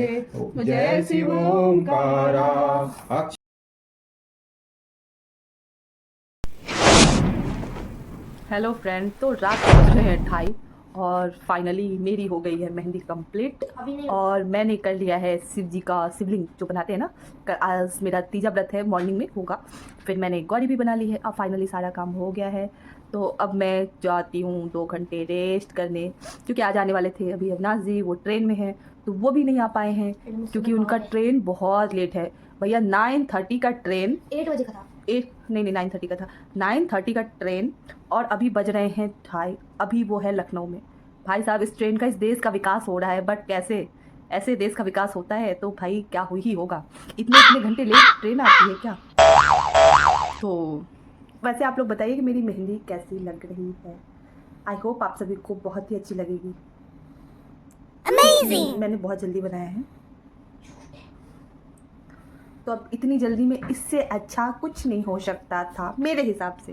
जय Shiv Omkara. Hello friend, तो रात के बज रहे हैं 2:30 और फाइनली मेरी हो गई है मेहंदी कंप्लीट। और मैंने कर लिया है शिव जी का शिवलिंग जो बनाते हैं ना। आज मेरा तीजा व्रत है, मॉर्निंग में होगा। फिर मैंने गौरी भी बना ली है। अब फाइनली सारा काम हो गया है। तो अब मैं जाती हूँ 2 घंटे रेस्ट करने, क्योंकि आज आने वाले थे अभी अविनाश जी, वो ट्रेन में हैं तो वो भी नहीं आ पाए हैं क्योंकि उनका ट्रेन बहुत लेट है भैया। 9:30 का ट्रेन, 8 बजे का था। 9:30 का था, 9:30 का ट्रेन। और अभी बज रहे हैं 2:30। अभी वो है लखनऊ में। भाई साहब, इस ट्रेन का, इस देश का विकास हो रहा है, बट कैसे? ऐसे देश का विकास होता है तो भाई क्या ही होगा। इतने इतने घंटे लेट ट्रेन आती है क्या? तो वैसे आप लोग बताइए कि मेरी मेहंदी कैसी लग रही है। आई होप आप सभी को बहुत ही अच्छी लगेगी। Amazing! मैंने बहुत जल्दी बनाया है, तो अब इतनी जल्दी में इससे अच्छा कुछ नहीं हो सकता था मेरे हिसाब से।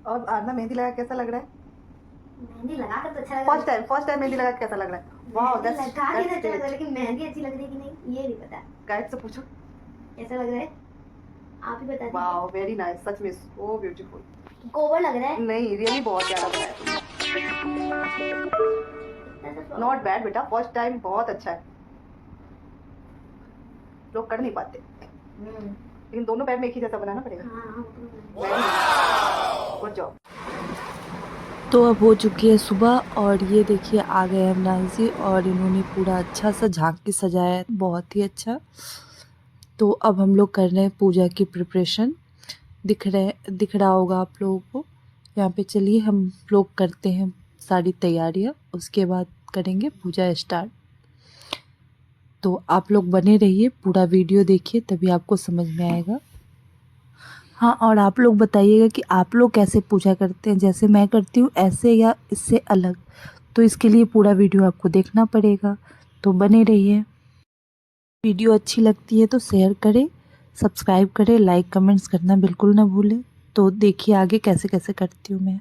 और आरना, मेहंदी लगा कैसा लग रहा है? मेहंदी लगा कर तो अच्छा लगा। फर्स्ट टाइम मेहंदी लगा कैसा लग रहा है? वाओ, दैट्स लगा के अच्छा लग रहा है, लेकिन मेहंदी अच्छी लग रही है कि नहीं ये नहीं पता। गाइड से पूछो कैसा लग रहा है, आप ही बता दीजिए। वाओ, वेरी नाइस, सच में सो ब्यूटीफुल। गोबर लग रहा है। नहीं, रियली बहुत प्यारा बनाया तुमने। नॉट बैड बेटा, फर्स्ट टाइम बहुत अच्छा है। लोग कर नहीं पाते, लेकिन दोनों पैर में एक ही जैसा बनाना पड़ेगा। Good job. तो अब हो चुकी है सुबह और ये देखिए आ गए अविनाश जी और इन्होंने पूरा अच्छा सा झांकी सजाया है, बहुत ही अच्छा। तो अब हम लोग कर रहे हैं पूजा की प्रिपरेशन। दिख रहा होगा आप लोगों को यहाँ पे। चलिए हम लोग करते हैं सारी तैयारियाँ, उसके बाद करेंगे पूजा स्टार्ट। तो आप लोग बने रहिए, पूरा वीडियो देखिए तभी आपको समझ में आएगा। हाँ, और आप लोग बताइएगा कि आप लोग कैसे पूजा करते हैं, जैसे मैं करती हूँ ऐसे या इससे अलग। तो इसके लिए पूरा वीडियो आपको देखना पड़ेगा, तो बने रहिए। वीडियो अच्छी लगती है तो शेयर करें, सब्सक्राइब करें, लाइक कमेंट्स करना बिल्कुल ना भूलें। तो देखिए आगे कैसे कैसे करती हूँ मैं।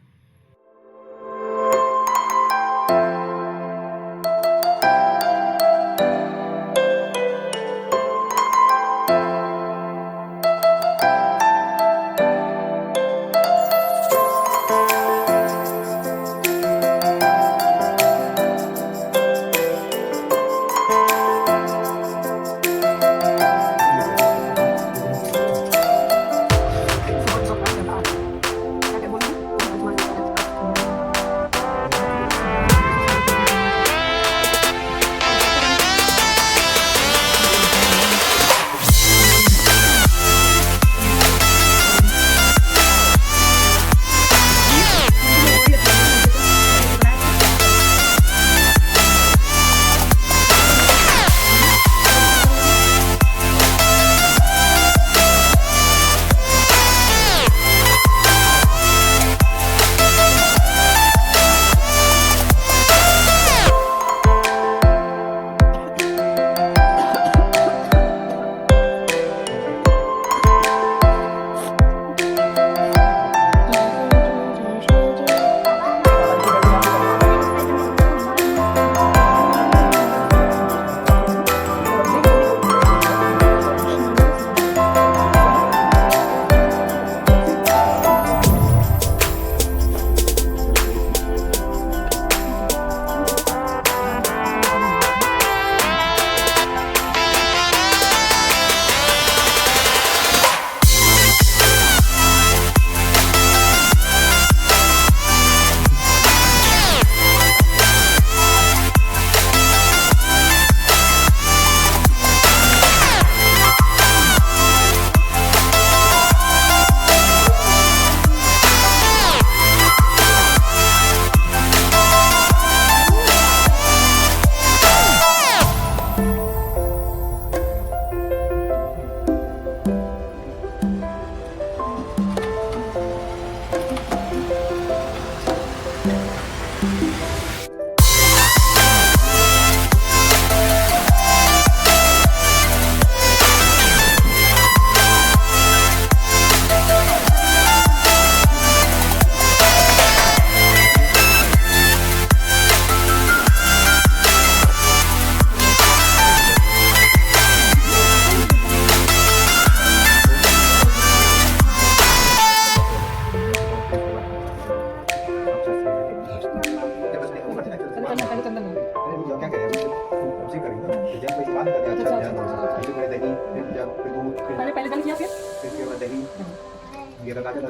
लगा दे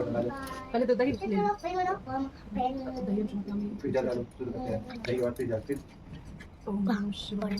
पहले तो दही ले लो। फिर जा डालो शुरू करते हैं दही और फिर जा फिर ओम नमः शिवाय।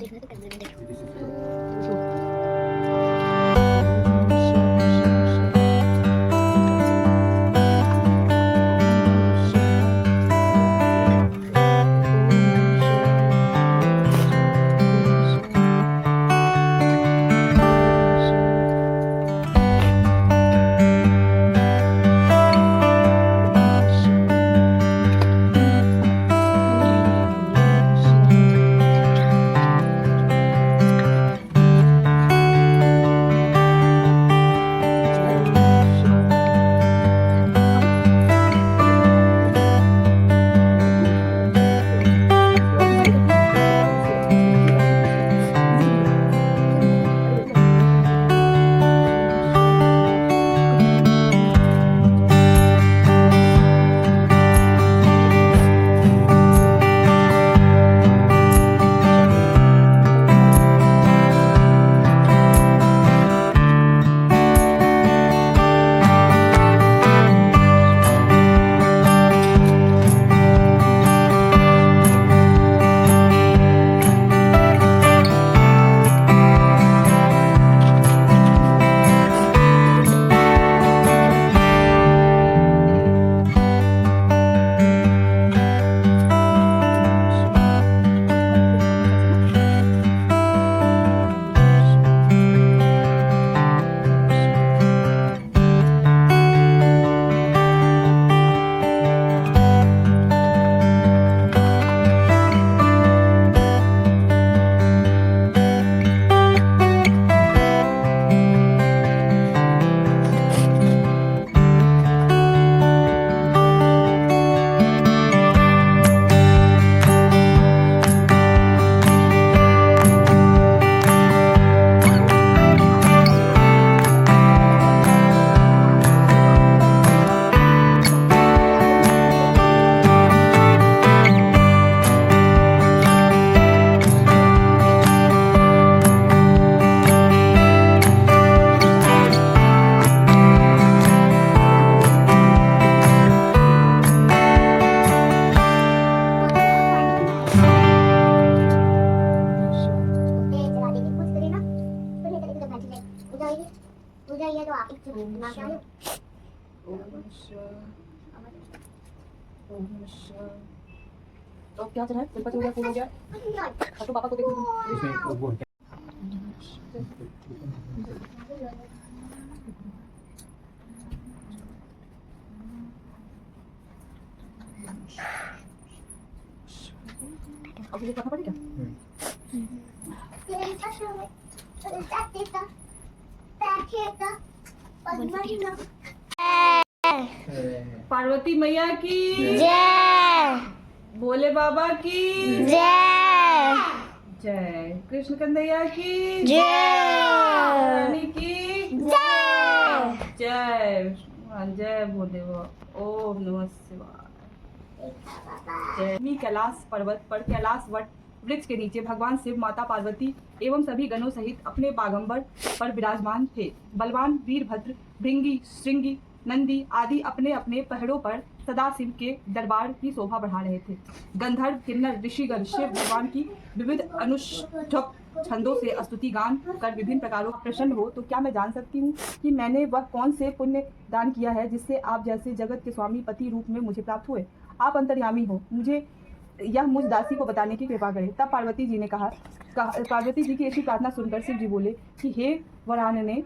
तो क्या चला है? गणपति हो गया, फूल हो गया। अब तो पापा को देखो। इसमें वो अब ये करना पड़ेगा। पार्वती मैया की जय, भोले बाबा की जय, जय, कृष्ण कन्हैया की जय, रानी की जय। जय। जय भोले बाबा। ओम नमः शिवाय। जय। कैलाश पर्वत पर कैलाश वट वृक्ष के नीचे भगवान शिव, माता पार्वती एवं सभी गणों सहित अपने बागंबर पर विराजमान थे। बलवान वीरभद्र, भृंगी, श्रृंगी, नंदी आदि अपने अपने पहाड़ों पर सदा शिव के दरबार की शोभा बढ़ा रहे थे। गंधर्व, किन्नर, ऋषिगण शिव भगवान की विविध अनुष्ठुप छंदों से स्तुति गान कर विभिन्न प्रकारों प्रसन्न हो। तो क्या मैं जान सकती हूँ कि मैंने वह कौन से पुण्य दान किया है जिससे आप जैसे जगत के स्वामी पति रूप में मुझे प्राप्त हुए? आप अंतर्यामी हो, मुझे यह मुझ दासी को बताने की कृपा करें। तब पार्वती जी ने कहा पार्वती जी की ऐसी प्रार्थना सुनकर शिव जी बोले कि हे वरानने,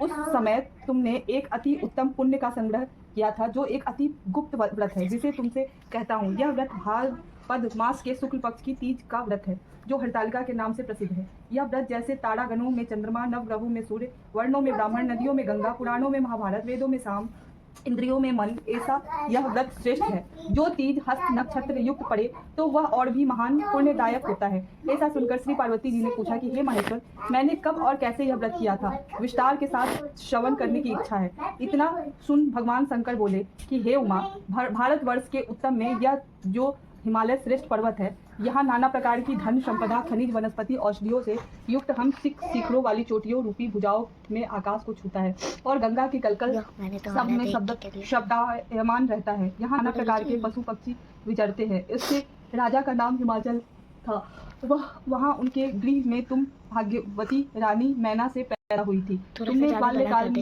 उस समय तुमने एक अति उत्तम पुण्य का संग्रह किया था, जो एक अति गुप्त व्रत है, जिसे तुमसे कहता हूँ। यह व्रत भाद्रपद मास के शुक्ल पक्ष की तीज का व्रत है, जो हरतालिका के नाम से प्रसिद्ध है। यह व्रत जैसे तारागणों में चंद्रमा, नवग्रहों में सूर्य, वर्णों में ब्राह्मण, नदियों में गंगा, पुराणों में महाभारत, वेदों में साम, इंद्रियों में मन, ऐसा यह व्रत श्रेष्ठ है। जो तीज हस्त नक्षत्र युक्त पड़े तो वह और भी महान पुण्यदायक होता है। ऐसा सुनकर श्री पार्वती जी ने पूछा कि हे महेश्वर, मैंने कब और कैसे यह व्रत किया था? विस्तार के साथ श्रवण करने की इच्छा है। इतना सुन भगवान शंकर बोले कि हे उमा, भारतवर्ष के उत्तम में यह जो हिमालय श्रेष्ठ पर्वत है। यहाँ नाना प्रकार की धन संपदा, खनिज, वनस्पति, औषधियों से युक्त हम शिखरों वाली चोटियों रूपी भुजाओं में आकाश को छूता है और गंगा की कलकल सब में शब्दायमान रहता है। यहाँ नाना प्रकार के पशु पक्षी विचरते हैं। इसके राजा का नाम हिमाचल था। वहाँ उनके गृह में तुम भाग्यवती रानी मैना से पैदा हुई थी। तुमने बाल्यकाल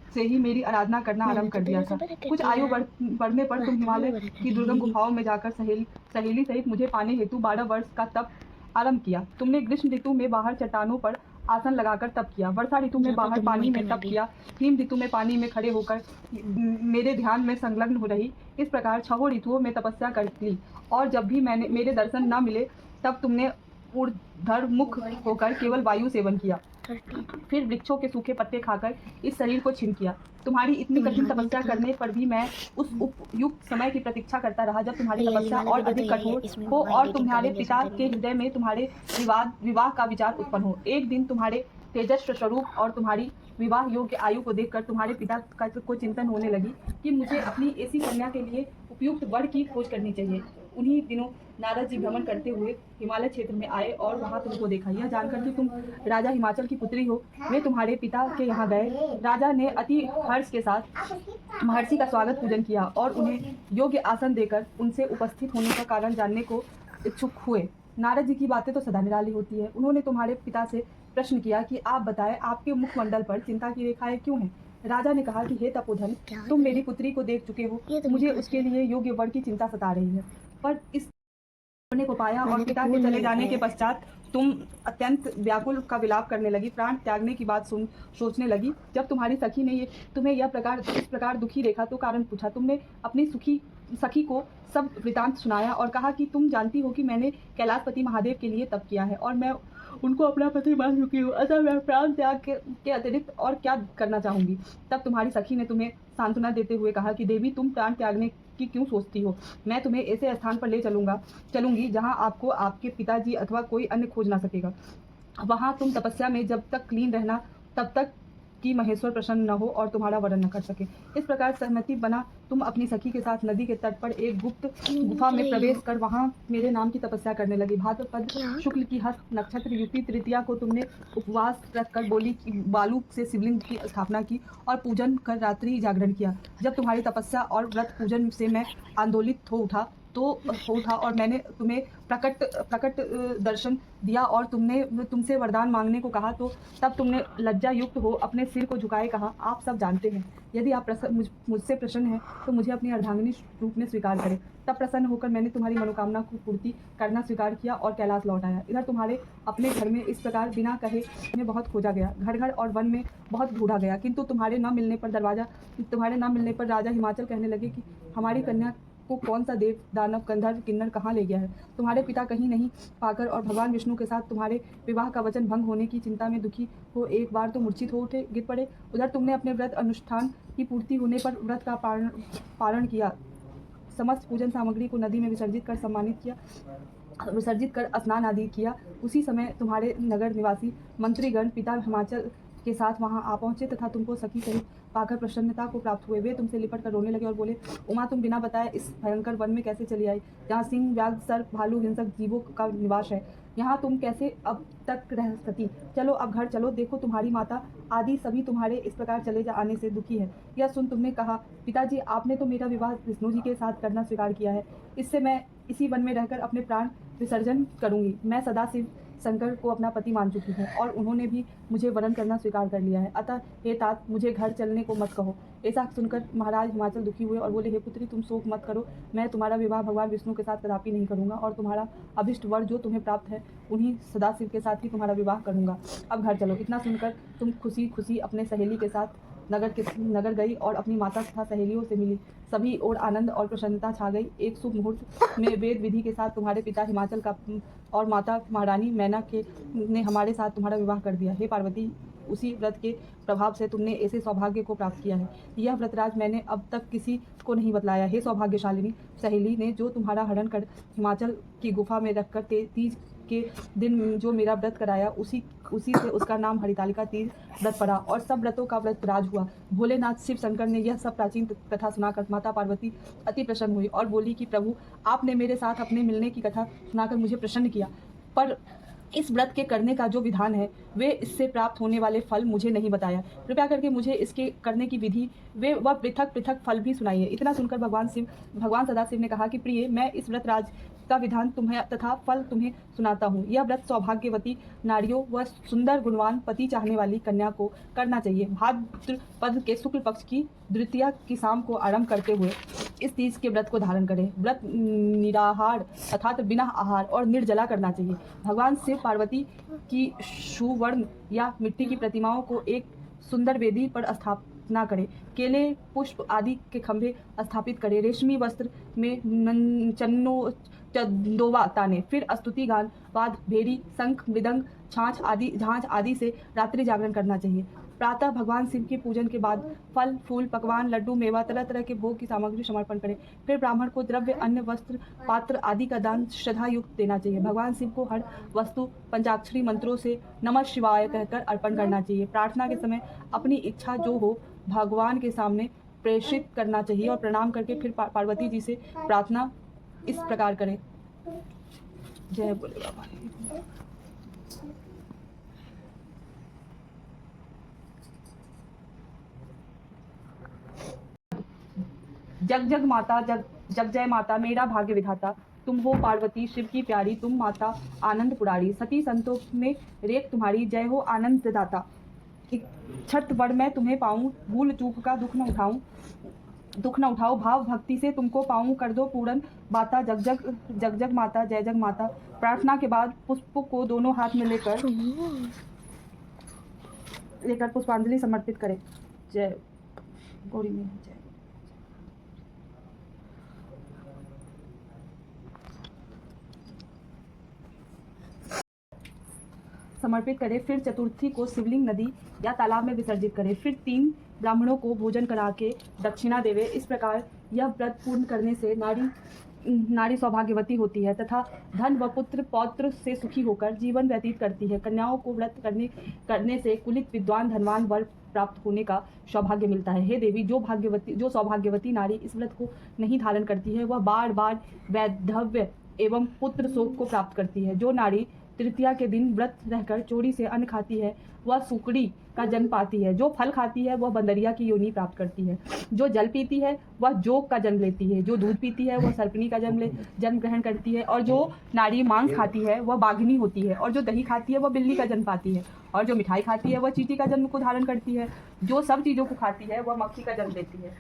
से ही मेरी आराधना करना आरंभ कर दिया था। कुछ आयु बढ़ने पर तुम हिमालय की दुर्गम गुफाओं में जाकर सहेली सहित मुझे पाने हेतु 12 वर्ष का तप आरंभ किया। तुमने ग्रीष्म ऋतु में बाहर चट्टानों पर आसन लगाकर तप किया, वर्षा ऋतु में बाहर पानी में तप किया, हिम ऋतु में पानी में खड़े होकर मेरे ध्यान में संलग्न हो रही। इस प्रकार 6 ऋतुओं में तपस्या कर ली और जब भी मेरे दर्शन न मिले तब तुमने ऊर्ध्वमुख होकर केवल वायु सेवन किया, फिर वृक्षों के सूखे पत्ते खाकर इस शरीर को छिन्न किया। तुम्हारी इतनी कठिन तपस्या करने पर भी मैं उस उपयुक्त समय की प्रतीक्षा करता रहा जब तुम्हारी तपस्या और अधिक कठोर हो और तुम्हारे पिता के हृदय में तुम्हारे विवाह का विचार उत्पन्न हो। एक दिन तुम्हारे तेजस्वी स्वरूप और तुम्हारी विवाह योग्य आयु को देखकर तुम्हारे पिता को चिंतन होने लगी कि मुझे अपनी ऐसी कन्या के लिए उपयुक्त वर की खोज करनी चाहिए। उन्हीं दिनों नारद जी भ्रमण करते हुए हिमालय क्षेत्र में आए और वहां तुमको देखा। यह जानकर कि तुम राजा हिमाचल की पुत्री हो, वे तुम्हारे पिता के यहाँ गए। राजा ने अति हर्ष के साथ महर्षि का स्वागत पूजन किया और उन्हें योग्य आसन देकर उनसे उपस्थित होने का कारण जानने को इच्छुक हुए। नारद जी की बातें तो सदा निराली होती है। उन्होंने तुम्हारे पिता से प्रश्न किया कि आप बताएं, आपके मुखमंडल पर चिंता की रेखाएं क्यों हैं? राजा ने कहा कि हे तपोधन, तुम मेरी पुत्री को देख चुके हो, मुझे उसके लिए योग्य वर की चिंता सता रही है। पर इस होने को पाया और पिता के चले जाने के पश्चात तुम अत्यंत व्याकुल का विलाप करने लगी, प्राण त्यागने की बात सोचने लगी। जब तुम्हारी सखी ने तुम्हें इस प्रकार दुखी देखा तो कारण पूछा। तुमने अपनी सखी को सब वृतांत सुनाया और कहा कि तुम जानती हो कि मैंने कैलाशपति महादेव के लिए तप किया है और मैं उनको अपना पति मान चुकी हूँ, अतः मैं प्राण त्याग के अतिरिक्त और क्या करना चाहूँगी। तब तुम्हारी सखी ने तुम्हें सांत्वना देते हुए कहा कि देवी, तुम प्राण त्यागने की क्यों सोचती हो? मैं तुम्हें ऐसे स्थान पर ले चलूंगी जहाँ आपको आपके पिताजी अथवा कोई अन्य खोज ना सकेगा। वहाँ तुम तपस्या में जब तक लीन रहना तब तक कि महेश्वर प्रसन्न न हो और तुम्हारा वरण न कर सके। इस प्रकार सहमति बना तुम अपनी सखी के साथ नदी के तट पर एक गुप्त गुफा में प्रवेश कर वहां मेरे नाम की तपस्या करने लगी। भाद्रपद शुक्ल की हस्त नक्षत्र युक्ति तृतीया को तुमने उपवास रखकर बालू से शिवलिंग की स्थापना की और पूजन कर रात्रि जागरण किया। जब तुम्हारी तपस्या और व्रत पूजन से मैं आंदोलित हो उठा और मैंने तुम्हें प्रकट दर्शन दिया और तुमसे वरदान मांगने को कहा तो तब तुमने लज्जा युक्त हो अपने सिर को झुकाए कहा, आप सब जानते हैं, यदि आप मुझसे प्रसन्न हैं तो मुझे अपनी अर्धांगिनी रूप में स्वीकार करें। तब प्रसन्न होकर मैंने तुम्हारी मनोकामना को पूर्ति करना स्वीकार किया और कैलाश लौट आया। इधर तुम्हारे अपने घर में इस प्रकार बिना कहे में बहुत खोजा गया, घर घर और वन में बहुत ढूंढा गया, किंतु तुम्हारे न मिलने पर राजा हिमाचल कहने लगे कि हमारी कन्या को कौन सा देव दानव गंधर्व किन्नर कहाँ ले गया है। तुम्हारे पिता कहीं नहीं पाकर और भगवान विष्णु के साथ तुम्हारे विवाह का वचन भंग होने की चिंता में दुखी हो एक बार तो मूर्छित हो उठे, गिर पड़े। उधर तुमने अपने व्रत अनुष्ठान की पूर्ति होने पर व्रत का पारण किया, समस्त पूजन सामग्री को नदी में विसर्जित कर स्नान आदि किया। उसी समय तुम्हारे नगर निवासी मंत्रीगण पिता हिमाचल के साथ वहां आ पहुंचे तथा तुमको सखी सहित पाकर प्रसन्नता को प्राप्त हुए। वे तुमसे लिपट कर रोने लगे और बोले, उमा, तुम बिना बताए इस भयंकर वन में कैसे चली आई, जहाँ सिंह, व्याघ्र, सर्प, भालू, हिंसक जीवों का निवास है? यहाँ तुम कैसे अब तक रह सकी? चलो अब घर चलो, देखो तुम्हारी माता आदि सभी तुम्हारे इस प्रकार चले आने से दुखी है। यह सुन तुमने कहा, पिताजी, आपने तो मेरा विवाह विष्णु जी के साथ करना स्वीकार किया है, इससे मैं इसी वन में रहकर अपने प्राण विसर्जन करूंगी। मैं सदा शिव शंकर को अपना पति मान चुकी हूँ और उन्होंने भी मुझे वरण करना स्वीकार कर लिया है, अतः हे तात, मुझे घर चलने को मत कहो। ऐसा सुनकर महाराज हिमाचल दुखी हुए और बोले, हे पुत्री, तुम शोक मत करो, मैं तुम्हारा विवाह भगवान विष्णु के साथ कदापि नहीं करूँगा और तुम्हारा अभिष्ट वर जो तुम्हें प्राप्त है उन्हीं सदाशिव के साथ ही तुम्हारा विवाह करूँगा। अब घर चलो। इतना सुनकर तुम खुशी खुशी अपने सहेली के साथ नगर गई और अपनी माता तथा सहेलियों से मिली। सभी ओर आनंद और प्रसन्नता छा गई। एक शुभ मुहूर्त में वेद विधि के साथ तुम्हारे पिता हिमाचल का और माता महारानी मैना ने हमारे साथ तुम्हारा विवाह कर दिया। हे पार्वती, उसी व्रत के प्रभाव से तुमने ऐसे सौभाग्य को प्राप्त किया है। यह व्रतराज मैंने अब तक किसी को नहीं बतलाया। हे सौभाग्यशालिनी सहेली ने जो तुम्हारा हरण कर हिमाचल की गुफा में रखकर तीज के दिन जो मेरा व्रत कराया, उसी से उसका नाम हरितालिका तीज व्रत पड़ा और सब व्रतों का व्रत राज हुआ। भोलेनाथ शिव शंकर ने यह सब प्राचीन कथा सुनाकर माता पार्वती अति प्रसन्न हुई और बोली कि प्रभु, आपने मेरे साथ अपने मिलने की कथा सुनाकर मुझे प्रसन्न किया, पर इस व्रत के करने का जो विधान है वे इससे प्राप्त होने वाले फल मुझे नहीं बताया। कृपया करके मुझे इसके करने की विधि वह पृथक पृथक फल भी सुनाइए। इतना सुनकर भगवान सदाशिव ने कहा कि प्रिय, मैं इस व्रत राज का विधान तुम्हें तथा फल तुम्हें सुनाता हूँ। यह व्रत सौभाग्यवती नारियों व सुंदर गुणवान पति चाहने वाली कन्या को करना चाहिए। भाद्रपद के शुक्ल पक्ष की द्वितीया की शाम को आरंभ करते हुए इस तीज के व्रत को धारण करें। व्रत निराहार अर्थात बिना आहार और निर्जला करना चाहिए। भगवान शिव पार्वती की सुवर्ण या मिट्टी की प्रतिमाओं को एक सुंदर वेदी पर स्थापना करें। केले, पुष्प आदि के खंभे स्थापित करें। रेशमी वस्त्र में चंदोवा ताने, फिर स्तुति गान, वाद, भेरी, शंख, मृदंग, झांझ आदि से रात्रि जागरण करना चाहिए। प्रातः भगवान शिव के पूजन के बाद फल, फूल, पकवान, लड्डू, मेवा, तरह तरह के भोग की सामग्री समर्पण करें। फिर ब्राह्मण को द्रव्य, अन्न, वस्त्र, पात्र आदि का दान श्रद्धा युक्त देना चाहिए। भगवान शिव को हर वस्तु पंचाक्षरी मंत्रों से नमः शिवाय कहकर अर्पण करना चाहिए। प्रार्थना के समय अपनी इच्छा जो हो भगवान के सामने प्रेषित करना चाहिए और प्रणाम करके फिर पार्वती जी से प्रार्थना इस प्रकार करें। जय बोले बाबा। जग जग माता, जग जय माता, मेरा भाग्य विधाता, तुम हो पार्वती शिव की प्यारी, तुम माता आनंद पुरारी, सती संतों में रेख तुम्हारी, जय हो आनंद दाता। छठ वर मैं तुम्हें पाऊं, भूल चूक का दुख न उठाओ, भाव भक्ति से तुमको पाऊं, कर दो पूर्ण बाता, जग जग माता, जय जग माता। प्रार्थना के बाद पुष्प को दोनों हाथ में लेकर पुष्पांजलि समर्पित करें। जय गौरी में जय। समर्पित करें। फिर चतुर्थी को शिवलिंग नदी या तालाब में विसर्जित करें। फिर 3 ब्राह्मणों को भोजन करा के दक्षिणा देवे। इस प्रकार यह व्रत पूर्ण करने से नारी सौभाग्यवती होती है तथा धन व पुत्र पौत्र से सुखी होकर जीवन व्यतीत करती है। कन्याओं को व्रत करने से कुलित विद्वान धनवान वर प्राप्त होने का सौभाग्य मिलता है। हे देवी, जो सौभाग्यवती नारी इस व्रत को नहीं धारण करती है वह बार बार वैधव्य एवं पुत्र शोक को प्राप्त करती है। जो नारी तृतीया के दिन व्रत रहकर चोरी से अन्न खाती है वह सुकड़ी का जन्म पाती है। जो फल खाती है वह बंदरिया की योनि प्राप्त करती है। जो जल पीती है वह जोग का जन्म लेती है। जो दूध पीती है वह सर्पनी का जन्म ग्रहण करती है। और जो नारी मांस खाती है वह बाघनी होती है। और जो दही खाती है वह बिल्ली का जन्म पाती है। और जो मिठाई खाती है वह चींटी का जन्म को धारण करती है। जो सब चीज़ों को खाती है वह मक्खी का जन्म लेती है।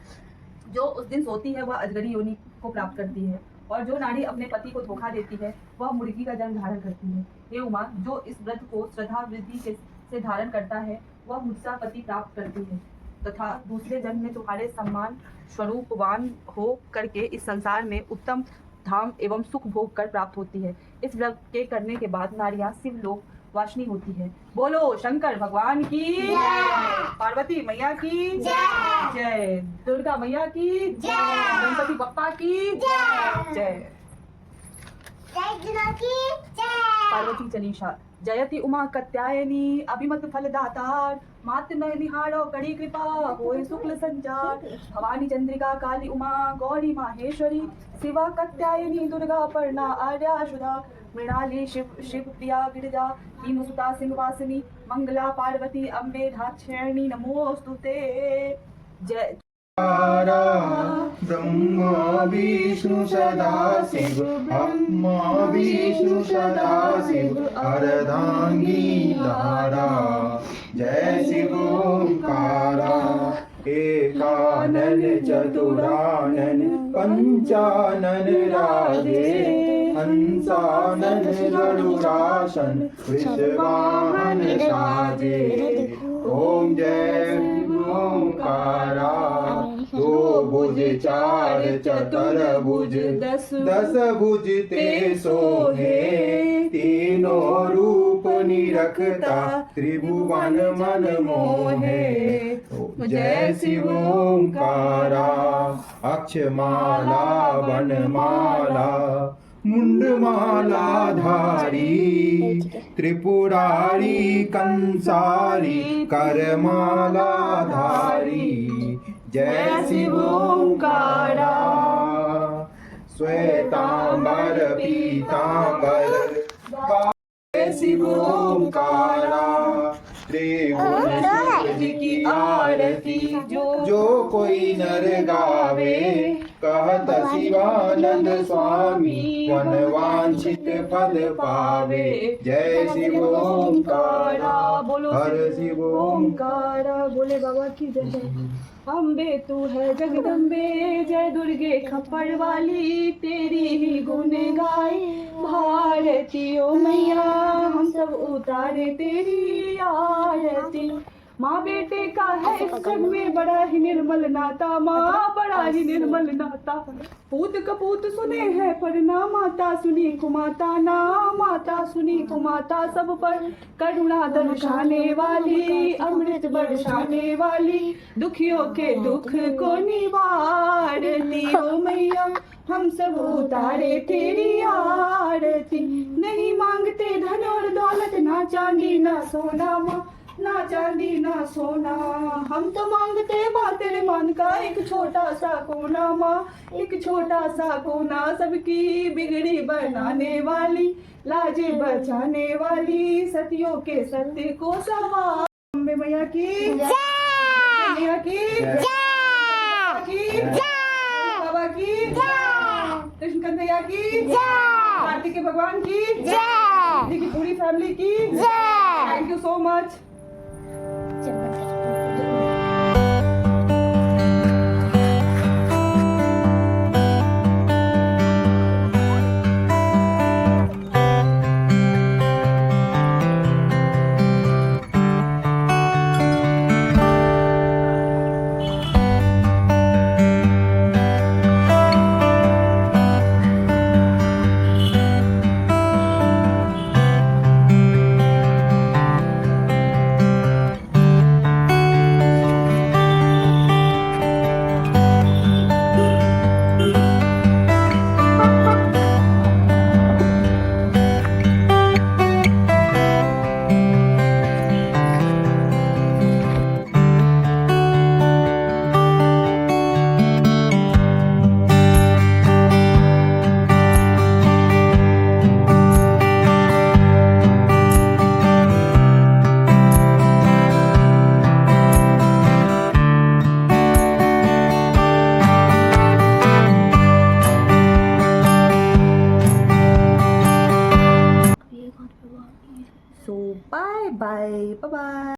जो उस दिन सोती है वह अजगरी योनि को प्राप्त करती है। और जो नारी अपने पति को धोखा देती है वह मुर्गी का जन्म धारण करती है। हे उमा, जो इस व्रत को श्रद्धा वृद्धि से धारण करता है वह मुझसा पति प्राप्त करती है तथा दूसरे जन्म में तुम्हारे सम्मान स्वरूपवान हो करके इस संसार में उत्तम धाम एवं सुख भोग कर प्राप्त होती है। इस व्रत के करने के बाद नारियां शिव लोक वासनी होती है। बोलो शंकर भगवान की, पार्वती मैया की जय, दुर्गा मैया की जय, गणपति बप्पा की जय। पार्वती चलीसा। जयति उमा कत्यायनी, अभिमत फलदातार, मात निहारो कड़ी कृपा, होय शुक्ल संचार। भवानी चंद्रिका काली उमा गौरी माहेश्वरी, शिवा कत्यायनी दुर्गा पर्णा आर्या सुधा, मृणाली शिव प्रिया गिरिजा, हीनुसुता सिंहवासिनी, मंगला पार्वती अम्बे धाक्षायणी नमोस्तुते। जय। ब्रह्मा विष्णु सदाशिव, ब्रह्मा विष्णु सदाशिव, अर्धांगी तारा, जय शिव ओंकारा। एकानन चतुरानन पंचानन राधे, हंसानन गरुड़ासन वृषवाहन साजे। ओम जय ओंकारा। 2 भुज 4 चतुर्भुज, 10 भुज ते सोहे, तीनों रूप निरखता त्रिभुवन मन मोहे। जय शिव ओंकारा अक्षमाला वनमाला मुंडमाला धारी त्रिपुरारी कंसारी करमाला धारी। जय शिव ओंकारा श्वेतांबर पीतांबर जय शिव ओंकारा त्रिगुण शिव की आरती जो कोई नर गावे कहत शिवानंद स्वामी वनवांछित फल पावे। जय शिव ओंकारा बोलो हर शिव ओंकारा बोले बाबा की जय। अम्बे तू है जगदम्बे जय दुर्गे खप्पर वाली तेरी ही गुण गाए भारती ओ मैया हम सब उतारे तेरी आरती। माँ बेटे का है इस जग में बड़ा ही निर्मल नाता माँ बड़ा ही निर्मल नाता। पूत कपूत सुने हैं पर ना माता सुनी कुमाता ना माता सुनी कुमाता। सब पर करुणा दर्शाने वाली अमृत बरसाने वाली दुखियों के दुख को निवारती ओ मैया हम सब उतारे तेरी आरती। नहीं मांगते धन और दौलत ना चांदी ना सोना माँ ना चांदी ना सोना हम तो मांगते माँ तेरे मन का एक छोटा सा कोना माँ एक छोटा सा कोना। सबकी बिगड़ी बनाने वाली लाजे बचाने वाली सतियों के सत्य को सवार। अम्बे मैया की मैया की बाबा की कृष्ण कन्हैया की कार्तिक भगवान की की पूरी फैमिली की thank you so much. So bye bye. Bye bye.